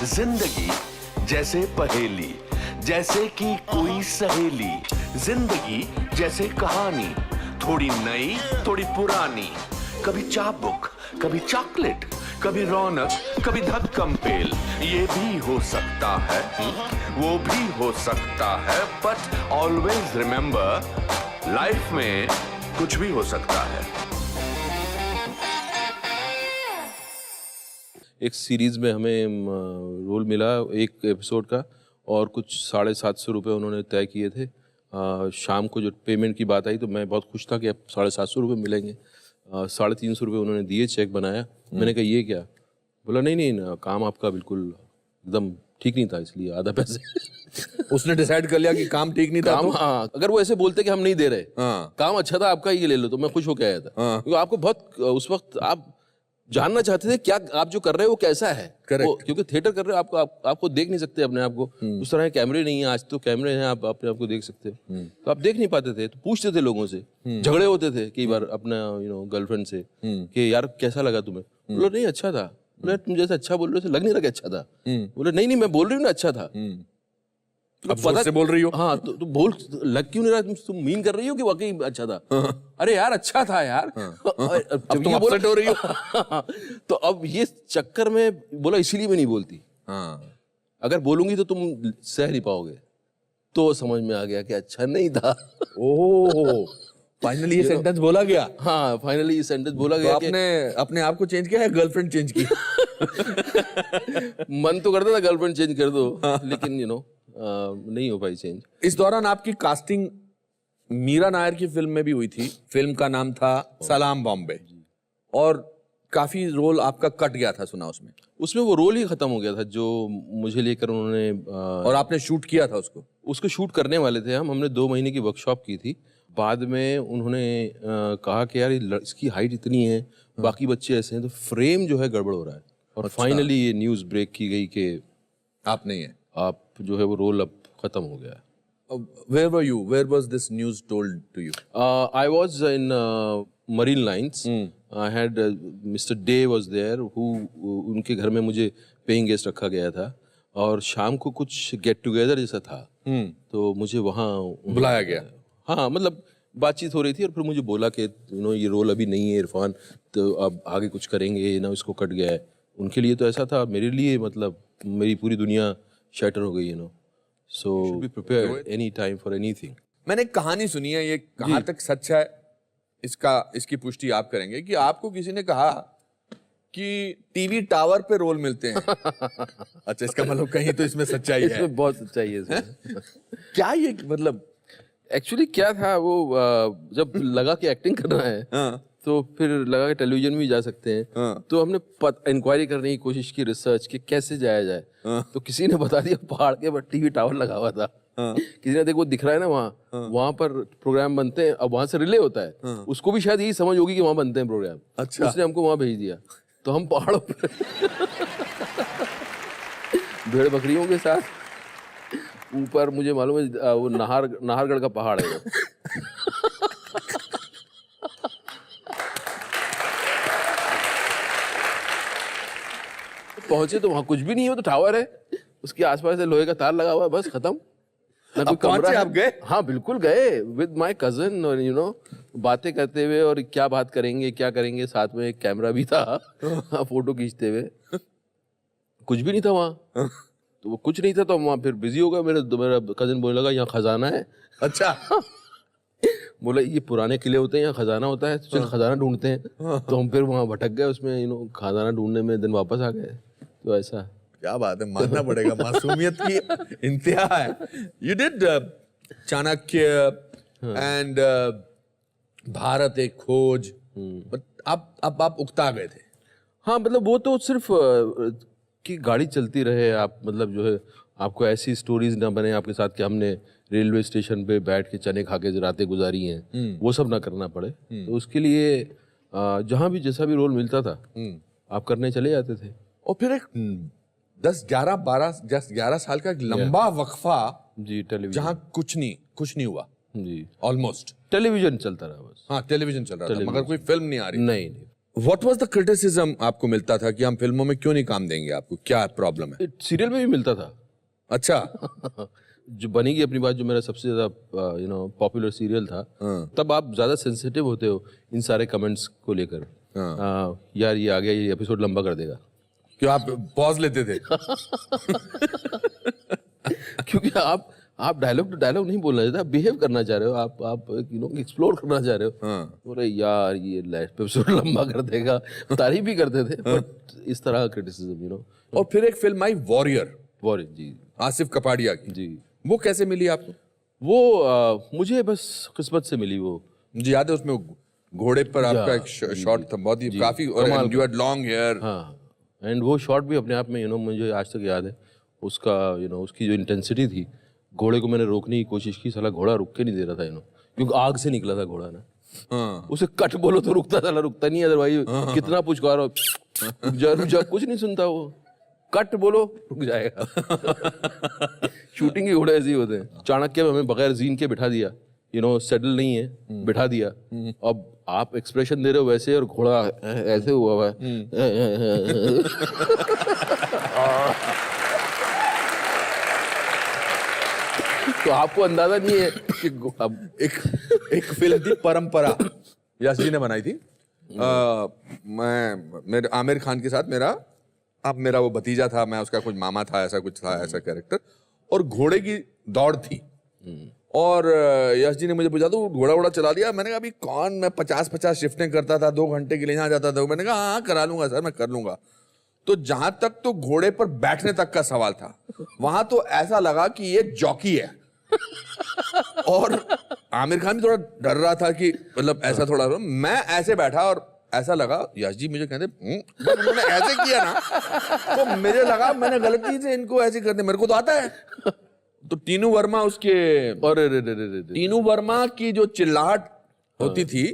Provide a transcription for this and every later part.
जिंदगी जैसे पहेली, जैसे कि कोई सहेली। जिंदगी जैसे कहानी, थोड़ी नई थोड़ी पुरानी। कभी चाबुक, कभी चॉकलेट, कभी रौनक, कभी धक्कम पेल। ये भी हो सकता है, वो भी हो सकता है, बट ऑलवेज रिमेंबर, लाइफ में कुछ भी हो सकता है। एक सीरीज में हमें रोल मिला एक एपिसोड का, और कुछ 750 रुपये उन्होंने तय किए थे। शाम को जो पेमेंट की बात आई तो मैं बहुत खुश था कि अब 750 रुपये मिलेंगे। 350 रुपये उन्होंने दिए, चेक बनाया। मैंने कहा ये क्या? बोला नहीं, काम आपका बिल्कुल एकदम ठीक नहीं था, इसलिए आधा पैसे। उसने डिसाइड कर लिया कि काम ठीक नहीं था काम, तो? हाँ, अगर वो ऐसे बोलते कि हम नहीं दे रहे, काम अच्छा था आपका, ये ले लो, तो मैं खुश होकर आया था। क्योंकि आपको बहुत उस वक्त आप जानना चाहते थे क्या आप जो कर रहे हो वो कैसा है। क्योंकि थिएटर कर रहे हो, आपको देख नहीं सकते अपने आप को। उस तरह कैमरे नहीं है, आज तो कैमरे हैं, आप अपने आप को देख सकते हो। तो आप देख नहीं पाते थे, तो पूछते थे लोगों से, झगड़े होते थे कई बार अपना गर्लफ्रेंड से कि यार कैसा लगा तुम्हें? बोलो नहीं अच्छा था। बोले तुम जैसे अच्छा बोल रहे हो लग नहीं रहा कि अच्छा था। बोले नहीं मैं बोल रही हूँ ना अच्छा था। अब पता से बोल रही हो? हाँ, तो बोल लग क्यों नहीं रहा? तुम मीन कर रही हो कि वाकई अच्छा था? अरे यार अच्छा था यार। अब तुम अपसेट हो रही हो। तो अब ये चक्कर में बोला इसीलिए मैं नहीं बोलती। अगर बोलूंगी तो तुम सह नहीं पाओगे। तो समझ में आ गया कि अच्छा नहीं था। ओह, फाइनली ये सेंटेंस बोला गया। हाँ, फाइनली ये सेंटेंस बोला तो गया। आपने अपने आप को चेंज किया है, गर्लफ्रेंड चेंज की? मन तो करता था गर्लफ्रेंड चेंज कर दो, लेकिन नहीं हो पाई चेंज। इस दौरान आपकी कास्टिंग मीरा नायर की फिल्म में भी हुई थी। फिल्म का नाम था सलाम बॉम्बे, और काफी रोल आपका कट गया था सुना उसमें। उसमें वो रोल ही खत्म हो गया था जो मुझे लेकर उन्होंने और आपने शूट किया था उसको शूट करने वाले थे। हमने 2 महीने की वर्कशॉप की थी। बाद में उन्होंने कहा कि यार इसकी हाइट इतनी है, बाकी बच्चे ऐसे हैं, तो फ्रेम जो है गड़बड़ हो रहा है। और फाइनली ये न्यूज़ ब्रेक की गई कि आप नहीं है, आप जो है वो रोल अब खत्म हो गया। Where were you? Where was this news told to you? I was in Marine Lines. I had Mr. Day was there, उनके घर में मुझे पेइंग गेस्ट रखा गया था, और शाम को कुछ गेट टुगेदर जैसा था। तो मुझे वहाँ बुलाया गया। हाँ, मतलब बातचीत हो रही थी, और फिर मुझे बोला कि ये रोल अभी नहीं है इरफान, तो अब आगे कुछ करेंगे ना, इसको कट गया है। उनके लिए तो ऐसा था, मेरे लिए मतलब मेरी पूरी दुनिया शैटर हो गई so be prepared any time for anything. मैंने एक कहानी सुनी है, ये कहाँ तक सच है इसकी पुष्टि आप करेंगे, कि आपको किसी ने कहा कि टीवी टावर पे रोल मिलते हैं। अच्छा, इसका मतलब कहीं तो इसमें सच्चाई है। इसमें बहुत सच्चाई है इसमें। क्या ये मतलब एक्चुअली क्या था वो, जब लगा कि एक्टिंग करना है, तो फिर लगा कि टेलीविजन में भी जा सकते हैं। तो हमने इंक्वायरी करने की कोशिश की, रिसर्च कि कैसे जाया जाए। तो किसी ने बता दिया पहाड़ के पर टीवी टावर लगा हुआ था। किसी ने देखो दिख रहा है ना वहाँ पर प्रोग्राम बनते हैं, अब वहाँ से रिले होता है। उसको भी शायद यही समझ होगी कि वहाँ बनते हैं प्रोग्राम। अच्छा। उसने हमको वहाँ भेज दिया, तो हम पहाड़ों पर भेड़ बकरियों के साथ ऊपर, मुझे मालूम है वो नाहरगढ़ का पहाड़ है वो। पहुंचे तो वहां कुछ भी नहीं है, वो तो टावर है, उसके आसपास से लोहे का तार लगा हुआ है, बस खत्म। ना कोई कमरा है। आप गए? हाँ बिल्कुल गए, विद माय कजन, और बातें करते हुए, और क्या बात करेंगे क्या करेंगे, साथ में एक कैमरा भी था। फोटो खींचते हुए। कुछ भी नहीं था वहाँ, तो वो कुछ नहीं था, तो हम वहाँ फिर बिजी हो गए। मेरा कजन बोलने लगा यहाँ खजाना है। अच्छा। बोला ये पुराने किले होते हैं, यहाँ खजाना होता है, तो चल खजाना ढूंढते हैं। तो हम फिर वहाँ भटक गए उसमें, खजाना ढूंढने में, दिन वापस आ गए। तो ऐसा। क्या बात है, मानना पड़ेगा, मासूमियत की इंतहा है। You did Chanakya and Bharat एक खोज, बट आप उकता गए थे। हाँ, मतलब वो तो सिर्फ कि गाड़ी चलती रहे, आप मतलब जो है आपको ऐसी स्टोरीज ना बने आपके साथ कि हमने रेलवे स्टेशन पे बैठ के चने खा के रातें गुजारी हैं, वो सब ना करना पड़े। तो उसके लिए जहाँ भी जैसा भी रोल मिलता था आप करने चले जाते थे। और फिर एक 10-11 साल का एक लंबा वक्फा जी, टेलीविजन, जहाँ कुछ नहीं हुआ जी, ऑलमोस्ट। टेलीविजन चलता रहा बस। हाँ, टेलीविजन चल रहा था, मगर कोई फिल्म नहीं आ रही। नहीं। व्हाट वाज द क्रिटिसिज्म आपको मिलता था कि हम फिल्मों में क्यों नहीं काम देंगे आपको, क्या प्रॉब्लम है? सीरियल में भी मिलता था। अच्छा। जो बनेगी अपनी बात, जो मेरा सबसे ज्यादा पॉपुलर सीरियल था, तब आप ज्यादा सेंसिटिव होते हो इन सारे कमेंट्स को लेकर। यार ये आ गया, ये एपिसोड लंबा कर देगा। क्यों आप पॉज लेते थे? क्योंकि आप डायलॉग टू डायलॉग नहीं बोलना चाहते, आप बिहेव करना चाह रहे हो, आप एक्सप्लोर करना चाह रहे हो। अरे यार ये लास्ट एपिसोड लंबा कर देगा, तारीफ भी करते थे, बट इस तरह क्रिटिसिज्म और फिर एक फिल्म आई वॉरियर, जी, आसिफ कपाड़िया की। जी। वो कैसे मिली आपको? वो मुझे बस किस्मत से मिली वो। मुझे याद है उसमें घोड़े पर आपका एक शॉट था, बहुत ही काफी, यू हैड लॉन्ग हेयर। हाँ, एंड वो शॉट भी अपने आप में मुझे आज तक याद है उसका, उसकी जो इंटेंसिटी थी। घोड़े को मैंने रोकने की कोशिश की, साला घोड़ा रुक के नहीं दे रहा था, क्योंकि आग से निकला था घोड़ा ना। उसे कट बोलो तो रुकता, साला रुकता नहीं है, अदरवाइज कितना पुचकारो रुक जा, कुछ नहीं सुनता वो। कट बोलो रुक जाएगा। शूटिंग के घोड़े ऐसे ही होते हैं। चाणक्य में हमें बगैर जीन के बिठा दिया, सेटल नहीं है, बिठा दिया। अब आप एक्सप्रेशन दे रहे हो वैसे, और घोड़ा ऐसे हुआ हुआ है। तो आपको अंदाजा नहीं है कि अब एक फिल्म थी परंपरा, यश जी ने बनाई थी। मेरे आमिर खान के साथ मेरा वो भतीजा था, मैं उसका कुछ मामा था, ऐसा कुछ था, ऐसा कैरेक्टर। और घोड़े की दौड़ थी, और यश जी ने मुझे पूछा, तो घोड़ा चला दिया? मैंने कहा अभी कौन, मैं 50-50 शिफ्टें करता था, 2 घंटे के लिए यहाँ जाता था। मैंने कहा हाँ करा लूंगा सर, मैं कर लूंगा। तो जहां तक तो घोड़े पर बैठने तक का सवाल था, वहां तो ऐसा लगा कि ये जॉकी है। और आमिर खान भी थोड़ा डर रहा था कि मतलब ऐसा थोड़ा, मैं ऐसे बैठा और ऐसा लगा, यश जी मुझे कहते उन्होंने ऐसे किया ना, तो मुझे लगा मैंने गलती से इनको ऐसे कर दिया, मेरे को तो आता है। तो टीनू वर्मा टीनू वर्मा की जो चिल्लाहट होती थी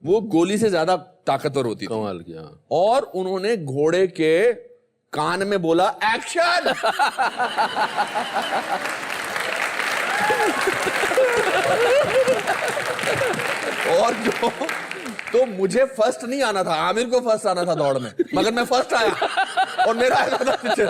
वो गोली से ज्यादा ताकतवर होती थी। कमाल किया। और उन्होंने घोड़े के कान में बोला एक्शन। और जो तो मुझे फर्स्ट नहीं आना था, आमिर को फर्स्ट आना था दौड़ में, मगर मैं फर्स्ट आया और मेरा ऐसा था पीछे।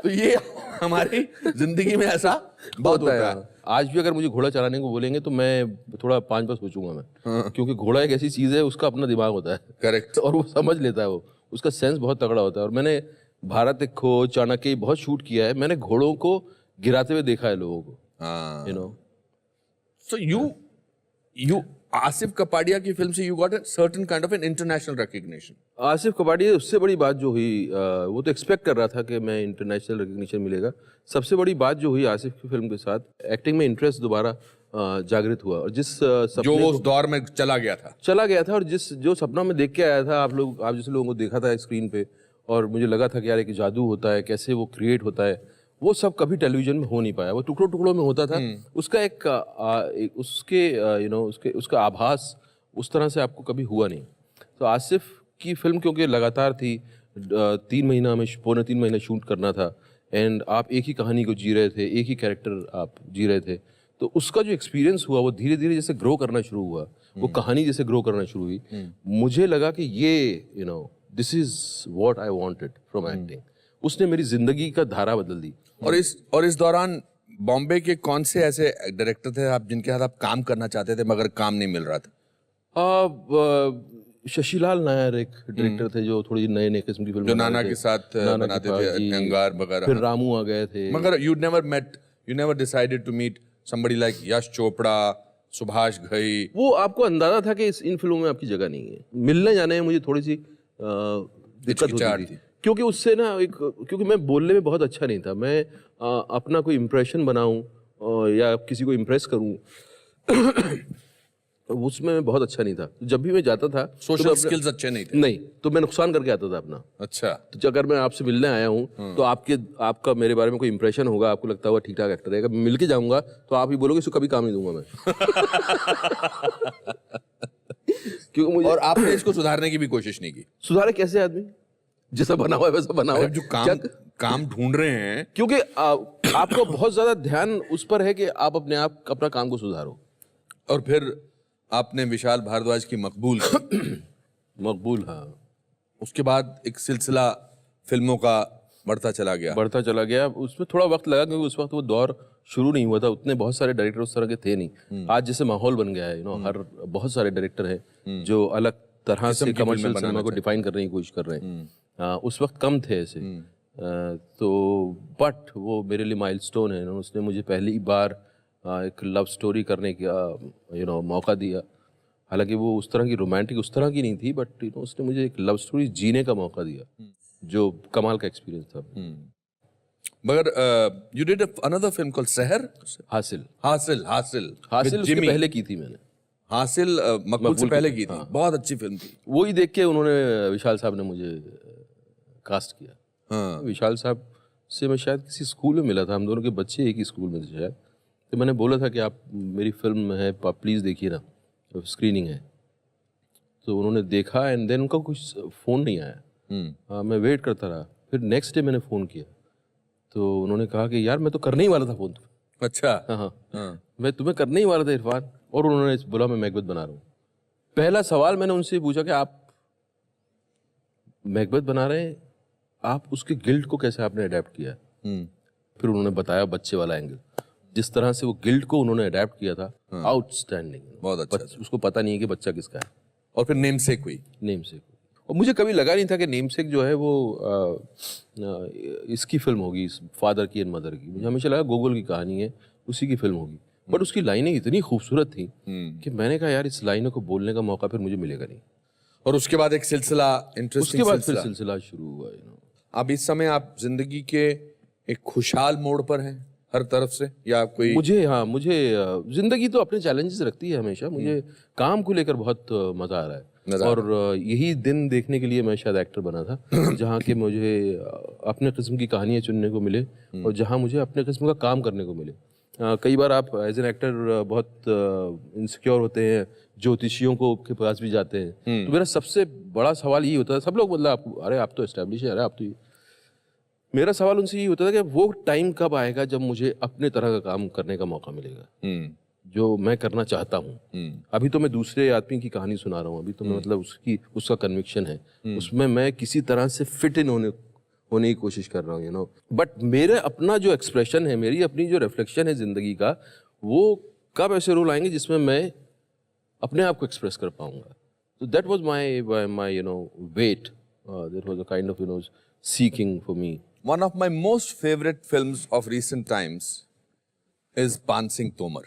तो ये हमारी जिंदगी में ऐसा बहुत होता है। आज भी अगर मुझे घोड़ा चलाने को बोलेंगे तो मैं थोड़ा 5 बार सोचूंगा मैं। क्योंकि घोड़ा एक ऐसी चीज है, उसका अपना दिमाग होता है। करेक्ट। और वो समझ लेता है, वो उसका सेंस बहुत तगड़ा होता है। और मैंने भारत एक खोज, चाणक्य बहुत शूट किया है, मैंने घोड़ों को गिराते हुए देखा है लोगों को। So you आसिफ कपाड़िया की फिल्म से you got a certain kind of an international recognition. Asif Kapadia, उससे बड़ी बात जो हुई, वो तो एक्सपेक्ट कर रहा था कि मैं इंटरनेशनल रिकग्निशन मिलेगा। सबसे बड़ी बात जो हुई आसिफ की फिल्म के साथ, एक्टिंग में इंटरेस्ट दोबारा जागृत हुआ। और जिस जो वो उस दौर में चला गया था, और जो सपना में देख के आया था, आप जैसे लोगों को देखा था स्क्रीन पे, और मुझे लगा था कि यार एक जादू होता है, कैसे वो क्रिएट होता है, वो सब कभी टेलीविजन में हो नहीं पाया। वो टुकड़ों टुकड़ों में होता था। उसका उसका आभास उस तरह से आपको कभी हुआ नहीं। तो आसिफ की फिल्म क्योंकि लगातार थी, 3 महीना में, पौने 3 महीने शूट करना था, एंड आप एक ही कहानी को जी रहे थे, एक ही कैरेक्टर आप जी रहे थे। तो उसका जो एक्सपीरियंस हुआ, वो धीरे धीरे जैसे ग्रो करना शुरू हुआ, वो कहानी जैसे ग्रो करना शुरू हुई, मुझे लगा कि ये this is what I wanted from acting. उसने मेरी जिंदगी का धारा बदल दी। और इस दौरान बॉम्बे के कौन से ऐसे डायरेक्टर थे आप जिनके साथ आप काम करना चाहते थे मगर काम नहीं मिल रहा था? शशिलाल नायर एक डायरेक्टर थे जो थोड़ी नए किस्म की फिल्म, जो नाना के साथ बनाते थे, अंगार वगैरह। फिर रामू आ गए थे। मगर you never decided to meet somebody like Yash Chopra, Subhash Ghai. वो आपको अंदाजा था कि इन फिल्मों में आपकी जगह नहीं है। मिलने जाने में मुझे थोड़ी सी दिक्कत होती थी, क्योंकि उससे ना क्योंकि मैं बोलने में बहुत अच्छा नहीं था। मैं अपना कोई इम्प्रेशन बनाऊं या किसी को इम्प्रेस करूं, उसमें मैं बहुत अच्छा नहीं था। तो जब भी मैं जाता था, सोशल स्किल्स अच्छे नहीं थे। नहीं, तो मैं नुकसान करके आता था अपना। अच्छा। तो अगर मैं आपसे मिलने आया हूँ तो आपका मेरे बारे में कोई इंप्रेशन होगा, आपको लगता होगा ठीक ठाक एक्टर है। मिल के जाऊंगा तो आप ही बोलोगे इसको कभी काम नहीं दूंगा मैं। क्योंकि मुझे, और आपने इसको सुधारने की भी कोशिश नहीं की? सुधारे कैसे? आदमी जैसा बना हुआ है वैसा बना हुआ है। जो काम ढूंढ रहे हैं, क्योंकि आपको बहुत ज्यादा ध्यान उस पर है कि आप अपना काम को सुधारो। और फिर आपने विशाल भारद्वाज की मकबूल मकबूल, हाँ, उसके बाद एक सिलसिला फिल्मों का बढ़ता चला गया। उसमें थोड़ा वक्त लगा क्योंकि उस वक्त वो दौर शुरू नहीं हुआ था, उतने बहुत सारे डायरेक्टर उस तरह के थे नहीं। आज जैसे माहौल बन गया है, हर बहुत सारे डायरेक्टर हैं जो अलग तरह से कमर्शियल सिनेमा को डिफाइन करने की कोशिश कर रहे हैं। उस वक्त कम थे ऐसे। तो बट वो मेरे लिए माइलस्टोन है। उसने मुझे पहली बार एक लव स्टोरी करने का मौका दिया। हालांकि वो उस तरह की रोमांटिक उस तरह की नहीं थी, बट उसने मुझे एक लव स्टोरी जीने का मौका दिया, जो कमाल का एक्सपीरियंस था। मगर you did another film called सहर। हासिल उसके पहले की थी मैंने। हासिल मकबूल से पहले की थी। बहुत अच्छी फिल्म थी। वही देख के उन्होंने, विशाल साहब ने मुझे कास्ट किया। विशाल साहब से मैं शायद किसी स्कूल में मिला था, हम दोनों के बच्चे एक ही स्कूल में थे शायद। तो मैंने बोला था कि आप मेरी फिल्म है, आप प्लीज़ देखिए ना, तो स्क्रीनिंग है। तो उन्होंने देखा एंड देन उनका कुछ फ़ोन नहीं आया। मैं वेट करता रहा। फिर नेक्स्ट डे मैंने फ़ोन किया तो उन्होंने कहा कि यार मैं तो करने ही वाला था फ़ोन। अच्छा। हाँ, मैं तुम्हें करने ही वाला था इरफान। और उन्होंने बोला मैं मैकबेथ बना रहा हूँ। पहला सवाल मैंने उनसे पूछा कि आप मैकबेथ बना रहे हैं, आप उसके गिल्ट को कैसे आपने अडेप्ट किया? फिर उन्होंने बताया बच्चे वाला एंगल, जिस तरह से वो गिल्ट को उन्होंने अडेप्ट किया था, आउटस्टैंडिंग। बहुत अच्छा। उसको पता नहीं है कि बच्चा किसका है। और फिर नेमसेक हुई। और मुझे कभी लगा नहीं था कि नेमसेक जो है वो इसकी फिल्म होगी, इस फादर की एंड मदर की। मुझे हमेशा लगा गोगोल की कहानी है, उसी की फिल्म होगी। बट उसकी लाइनें इतनी खूबसूरत थी कि मैंने कहा यार इस लाइनों को बोलने का मौका फिर मुझे मिलेगा नहीं। और उसके बाद एक सिलसिला, इंटरेस्टिंग उसके बाद फिर सिलसिला शुरू हुआ। अब इस समय आप जिंदगी के एक खुशहाल मोड़ पर हैं हर तरफ से, या कोई? मुझे जिंदगी तो अपने चैलेंजेस रखती है हमेशा। मुझे काम को लेकर बहुत मजा आ रहा है। और यही दिन देखने के लिए मैं शायद एक्टर बना था, जहाँ के मुझे अपने किस्म की कहानियाँ चुनने को मिले और जहाँ मुझे अपने किस्म का काम करने को मिले। कई बार आप एज एन एक्टर बहुत इनसिक्योर होते हैं, ज्योतिषियों के पास भी जाते हैं। तो मेरा सबसे बड़ा सवाल यही होता है, सब लोग मतलब अरे आप तो एस्टेब्लिश है, अरे आप तो मेरा सवाल उनसे यही होता था कि वो टाइम कब आएगा जब मुझे अपने तरह का काम करने का मौका मिलेगा जो मैं करना चाहता हूँ। अभी तो मैं दूसरे आदमी की कहानी सुना रहा हूँ, अभी तो मैं मतलब उसका कन्विक्शन है, उसमें मैं किसी तरह से फिट इन होने की कोशिश कर रहा हूँ बट मेरे अपना जो एक्सप्रेशन है, मेरी अपनी जो रिफ्लेक्शन है जिंदगी का, वो कब ऐसे रोल आएंगे जिसमें मैं अपने आप को एक्सप्रेस कर पाऊंगा। तो that was my weight, that was a kind of seeking for me. One of my most favorite films of recent times is Pan Singh Tomar.